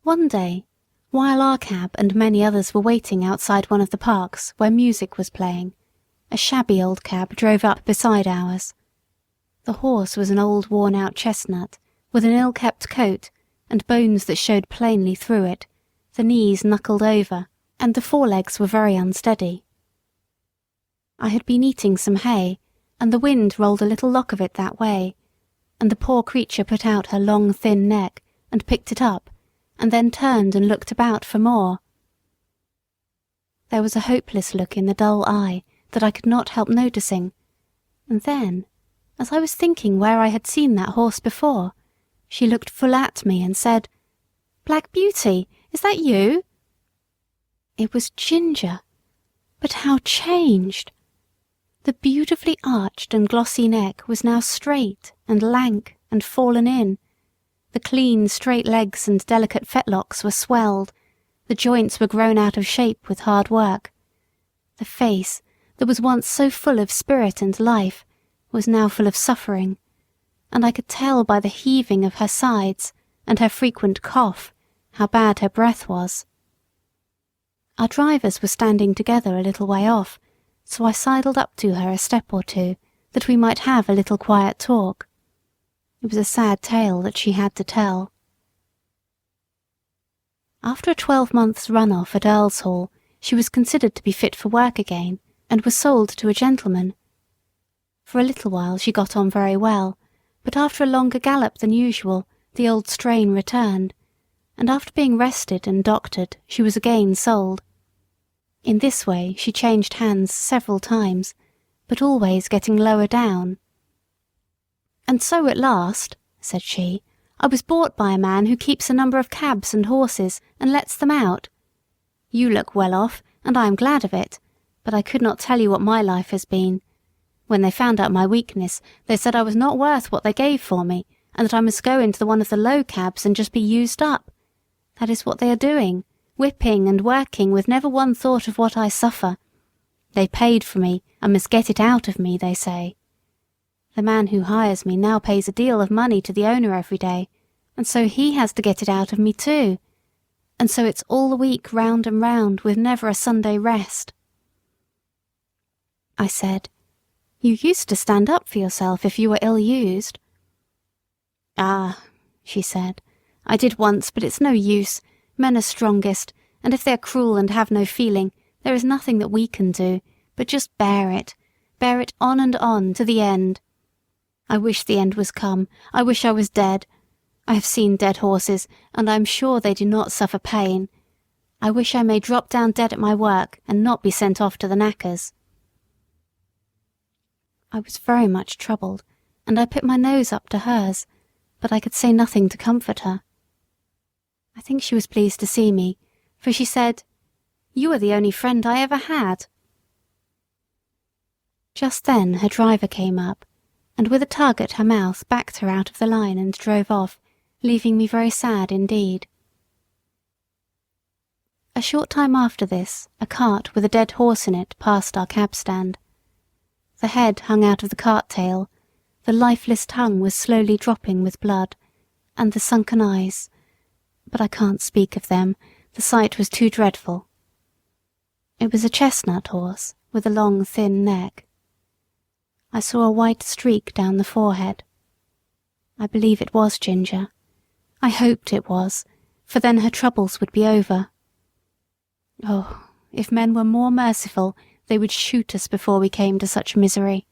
One day, while our cab and many others were waiting outside one of the parks where music was playing, a shabby old cab drove up beside ours. The horse was an old worn-out chestnut, with an ill-kept coat and bones that showed plainly through it, the knees knuckled over, and the forelegs were very unsteady. I had been eating some hay, and the wind rolled a little lock of it that way, and the poor creature put out her long thin neck and picked it up, and then turned and looked about for more. There was a hopeless look in the dull eye that I could not help noticing, and then, as I was thinking where I had seen that horse before, she looked full at me and said, "Black Beauty, is that you?" It was Ginger, but how changed! The beautifully arched and glossy neck was now straight and lank and fallen in. The clean, straight legs and delicate fetlocks were swelled. The joints were grown out of shape with hard work. The face, that was once so full of spirit and life, was now full of suffering, and I could tell by the heaving of her sides and her frequent cough how bad her breath was. Our drivers were standing together a little way off, so I sidled up to her a step or two, that we might have a little quiet talk. It was a sad tale that she had to tell. After a 12-months run-off at Earl's Hall, she was considered to be fit for work again, and was sold to a gentleman. For a little while she got on very well, but after a longer gallop than usual, the old strain returned, and after being rested and doctored, she was again sold. In this way she changed hands several times, but always getting lower down. "And so at last," said she, "I was bought by a man who keeps a number of cabs and horses, and lets them out. You look well off, and I am glad of it, but I could not tell you what my life has been. When they found out my weakness, they said I was not worth what they gave for me, and that I must go into one of the low cabs and just be used up. That is what they are doing, whipping and working with never one thought of what I suffer. They paid for me, and must get it out of me, they say. The man who hires me now pays a deal of money to the owner every day, and so he has to get it out of me too. And so it's all the week round and round, with never a Sunday rest." I said, "You used to stand up for yourself if you were ill-used." "Ah," she said, "I did once, but it's no use. Men are strongest, and if they are cruel and have no feeling, there is nothing that we can do, but just bear it on and on, to the end. I wish the end was come. I wish I was dead. I have seen dead horses, and I am sure they do not suffer pain. I wish I may drop down dead at my work, and not be sent off to the knackers." I was very much troubled, and I put my nose up to hers, but I could say nothing to comfort her. I think she was pleased to see me, for she said, "You are the only friend I ever had." Just then her driver came up, and with a tug at her mouth backed her out of the line and drove off, leaving me very sad indeed. A short time after this, a cart with a dead horse in it passed our cab stand. The head hung out of the cart tail, the lifeless tongue was slowly dropping with blood, and the sunken eyes, but I can't speak of them, the sight was too dreadful. It was a chestnut horse, with a long thin neck. I saw a white streak down the forehead. I believe it was Ginger. I hoped it was, for then her troubles would be over. Oh, if men were more merciful, they would shoot us before we came to such misery.